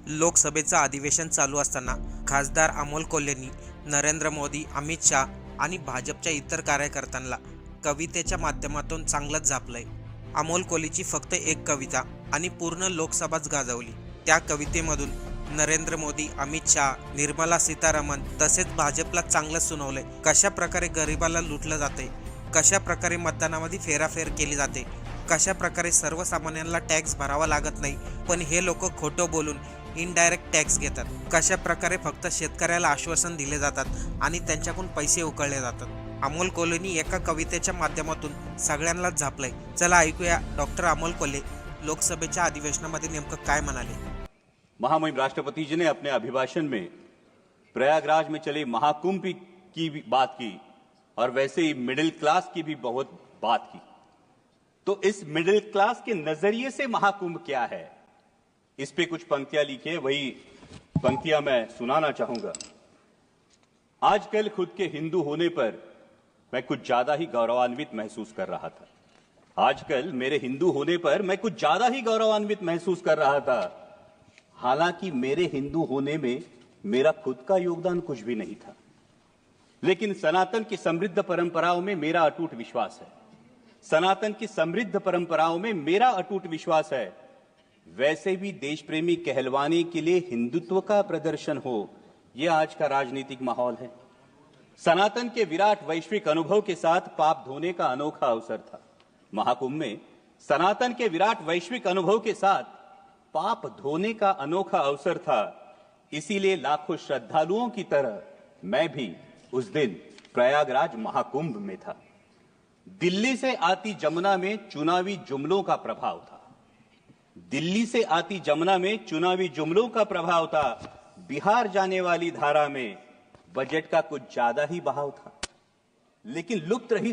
लोकसभेचं अधिवेशन चालू असताना खासदार अमोल कोल्हेंनी नरेंद्र मोदी, अमित शाह आणि भाजपच्या इतर कार्यकर्त्यांना कवितेच्या माध्यमातून चांगलंच झापलंय. अमोल कोल्हेची फक्त एक कविता आणि पूर्ण लोकसभाच गाजवली. त्या कवितेमधून नरेंद्र मोदी, अमित शाह, निर्मला सीतारामन तसेच भाजपला चांगलंच सुनावलंय. कशा प्रकारे गरिबाला लुटलं जाते, कशा प्रकारे मतदानामध्ये फेराफेर केली जाते, कशा प्रकारे सर्वसामान्यांना टॅक्स भरावा लागत नाही पण हे लोक खोटं बोलून इनडायरेक्ट टॅक्स घेतात. कशा प्रकारे फक्त शेतकऱ्याला आश्वासन दिले जातात आणि त्यांच्याकडून पैसे उकळले जातात. अमोल कोल्हेंनी एका कवितेच्या माध्यमातून सगळ्यांनाच झापलंय. चला ऐकूया डॉक्टर अमोल कोल्हे लोकसभेच्या अधिवेशनामध्ये नेमकं काय म्हणाले. महामहिम राष्ट्रपति जी ने अपने अभिभाषण में प्रयागराज में चले महाकुंभ की भी बात की और वैसे ही मिडिल क्लास की भी बहुत बात की. तो इस मिडिल क्लास के नजरिए से महाकुंभ क्या है, इस पे कुछ पंक्तियां लिखी है, वही पंक्तियां मैं सुनाना चाहूंगा. आजकल खुद के हिंदू होने पर मैं कुछ ज्यादा ही गौरवान्वित महसूस कर रहा था. आजकल मेरे हिंदू होने पर मैं कुछ ज्यादा ही गौरवान्वित महसूस कर रहा था. हालांकि मेरे हिंदू होने में मेरा खुद का योगदान कुछ भी नहीं था, लेकिन सनातन की समृद्ध परंपराओं में मेरा अटूट विश्वास है. सनातन की समृद्ध परंपराओं में मेरा अटूट विश्वास है. वैसे भी देश प्रेमी कहलवाने के लिए हिंदुत्व का प्रदर्शन हो, यह आज का राजनीतिक माहौल है. सनातन के विराट वैश्विक अनुभव के साथ पाप धोने का अनोखा अवसर था. महाकुंभ में सनातन के विराट वैश्विक अनुभव के साथ पाप धोने का अनोखा अवसर था. इसीलिए लाखों श्रद्धालुओं की तरह मैं भी उस दिन प्रयागराज महाकुंभ में था. दिल्ली से आती जमुना में चुनावी जुमलों का प्रभाव था. दिल्ली से आती जमुना में चुनावी जुमलों का प्रभाव था. बिहार जाने वाली धारा में बजट का कुछ ज्यादा ही बहाव था. लेकिन लुप्त रही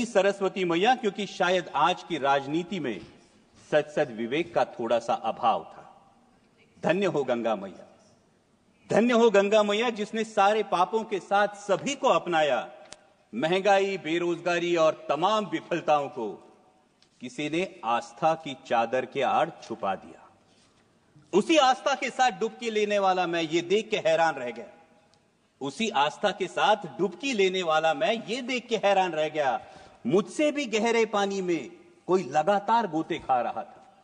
सरस्वती मैया, क्योंकि शायद आज की राजनीति में सद विवेक का थोड़ा सा अभाव था. धन्य हो गंगा मैया, धन्य हो गंगा मैया, जिसने सारे पापों के साथ सभी को अपनाया. महंगाई, बेरोजगारी और तमाम विफलताओं को किसी ने आस्था की चादर के आड़ छुपा दिया. उसी आस्था के साथ डुबकी लेने वाला मैं ये देख के हैरान रह गया. उसी आस्था के साथ डुबकी लेने वाला मैं ये देख के हैरान रह गया. मुझसे भी गहरे पानी में कोई लगातार गोते खा रहा था.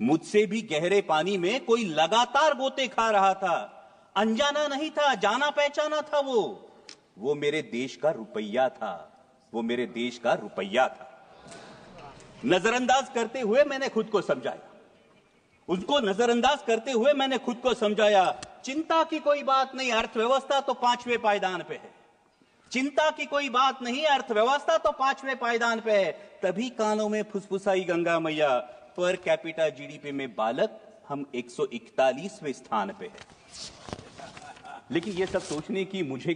मुझसे भी गहरे पानी में कोई लगातार गोते खा रहा था. अनजाना नहीं था, जाना पहचाना था. वो मेरे देश का रुपया था. वो मेरे देश का रुपया था. नजरअंदाज करते हुए मैंने खुद को समझाया. उसको नजरअंदाज करते हुए मैंने खुद को समझाया. चिंता की कोई बात नहीं, अर्थव्यवस्था तो 5वें पायदान पे है. चिंता की कोई बात नहीं, अर्थव्यवस्था तो 5वें पायदान पे है. तभी कानों में फुसफुसाई गंगा मैया, पर कैपिटा जीडीपी में बालक हम 141वें स्थान पे है. लेकिन ये सब सोचने की मुझे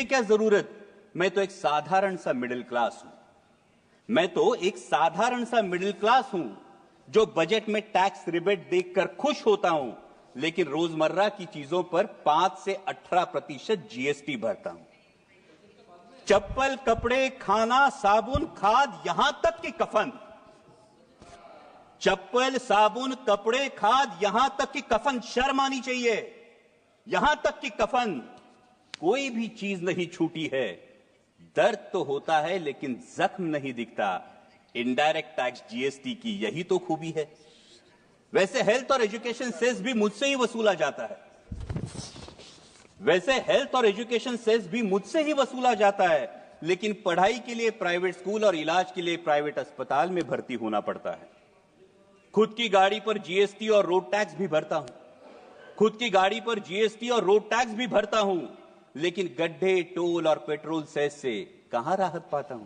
क्या जरूरत, मैं तो एक साधारण सा मिडिल क्लास हूं. जो बजट में टैक्स रिबेट देखकर खुश होता हूं, लेकिन रोजमर्रा की चीजों पर 5 से 18% जीएसटी भरता हूं. चप्पल, कपड़े, खाना, साबुन, खाद, यहां तक कि कफन. चप्पल, साबुन, कपड़े, खाद, यहां तक कि कफन. शर्म आनी चाहिए. यहां तक कि कफन, कोई भी चीज नहीं छूटी है. दर्द तो होता है लेकिन जख्म नहीं दिखता. इनडायरेक्ट टैक्स जीएसटी की यही तो खूबी है. वैसे हेल्थ और एजुकेशन सेस भी मुझसे ही वसूला जाता है. लेकिन पढ़ाई के लिए प्राइवेट स्कूल और इलाज के लिए प्राइवेट अस्पताल में भर्ती होना पड़ता है. खुद की गाड़ी पर जीएसटी और रोड टैक्स भी भरता हूं. लेकिन गड्ढे, टोल और पेट्रोल सेस से कहां राहत पाता हूं.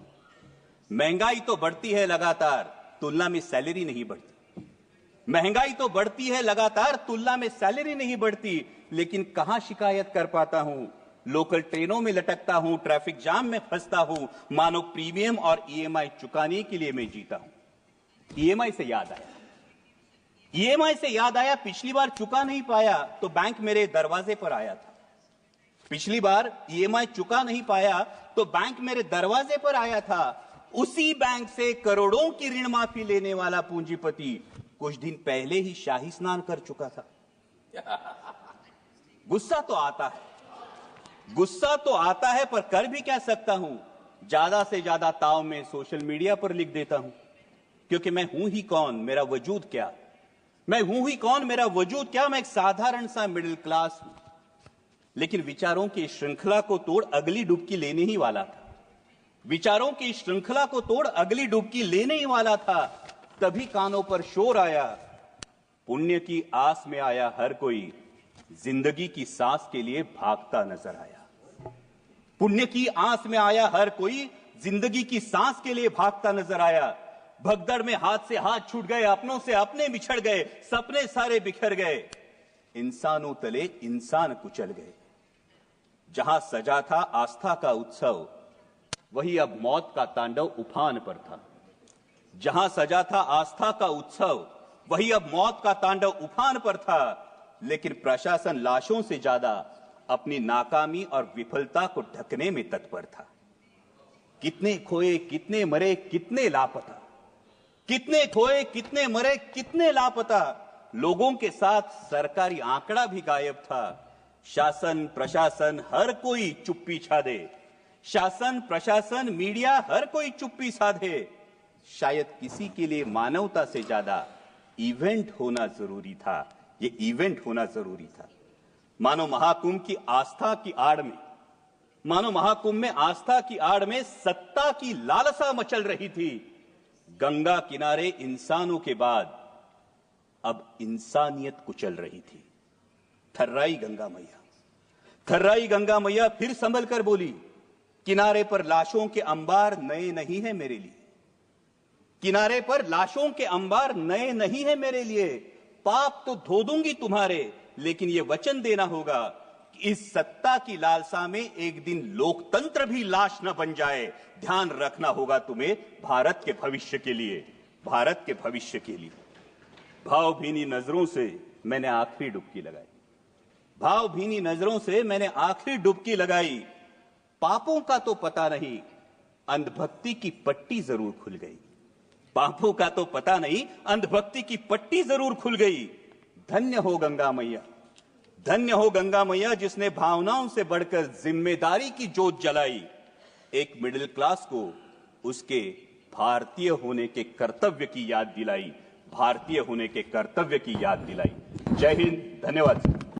महंगाई तो बढ़ती है लगातार, तुलना में सैलरी नहीं बढ़ती. लेकिन कहां शिकायत कर पाता हूं. लोकल ट्रेनों में लटकता हूं, ट्रैफिक जाम में फंसता हूं. मानो प्रीमियम और ईएमआई चुकाने के लिए मैं जीता हूं. ईएमआई से याद आया, पिछली बार चुका नहीं पाया तो बैंक मेरे दरवाजे पर आया था. पिछली बार ईएमआई चुका नहीं पाया तो बैंक मेरे दरवाजे पर आया था. उसी बैंक से करोड़ों की ऋण माफी लेने वाला पूंजीपति कुछ दिन पहले ही शाही स्नान कर चुका था। गुस्सा तो आता है, पर कर भी क्या सकता हूं। ज्यादा से ज्यादा ताव में सोशल मीडिया पर लिख देता हूं, क्योंकि मैं हूं ही कौन, मेरा वजूद क्या। मैं एक साधारण सा मिडिल क्लास हूं, लेकिन विचारों की श्रृंखला को तोड़ अगली डुबकी लेने ही वाला था। तभी कानों पर शोर आया, पुण्य की आस में आया हर कोई, जिंदगी की सांस के लिए भागता नजर आया। पुण्य की आस में आया हर कोई, जिंदगी की सांस के लिए भागता नजर आया। भगदड़ में हाथ से हाथ छूट गए, अपनों से अपने बिछड़ गए, सपने सारे बिखर गए, इंसानों तले इंसान कुचल गए। जहां सजा था आस्था का उत्सव, वही अब मौत का तांडव उफान पर था। जहां सजा था आस्था का उत्सव, वही अब मौत का तांडव उफान पर था। लेकिन प्रशासन लाशों से ज्यादा अपनी नाकामी और विफलता को ढकने में तत्पर था। कितने खोए, कितने मरे, कितने लापता, कितने खोए, कितने मरे, कितने लापता। लोगों के साथ सरकारी आंकड़ा भी गायब था। शासन प्रशासन हर कोई चुप्पी छादे, शासन प्रशासन मीडिया हर कोई चुप्पी साधे। शायद किसी के लिए मानवता से ज्यादा इवेंट होना जरूरी था। ये इवेंट होना जरूरी था। मानो महाकुंभ में आस्था की आड़ में सत्ता की लालसा मचल रही थी। गंगा किनारे इंसानों के बाद अब इंसानियत कुचल रही थी। थर्राई गंगा मैया फिर संभल कर बोली, किनारे पर लाशों के अंबार नए नहीं है मेरे लिए। किनारे पर लाशों के अंबार नए नहीं है मेरे लिए। पाप तो धो दूंगी तुम्हारे, लेकिन यह वचन देना होगा कि इस सत्ता की लालसा में एक दिन लोकतंत्र भी लाश न बन जाए। ध्यान रखना होगा तुम्हें भारत के भविष्य के लिए। भावभीनी नजरों से मैंने आखिरी डुबकी लगाई। पापों का तो पता नहीं, अंधभक्ति की पट्टी जरूर खुल गई। धन्य हो गंगा मैया, जिसने भावनाओं से बढ़कर जिम्मेदारी की जोत जलाई। एक मिडिल क्लास को उसके भारतीय होने के कर्तव्य की याद दिलाई। जय हिंद, धन्यवाद।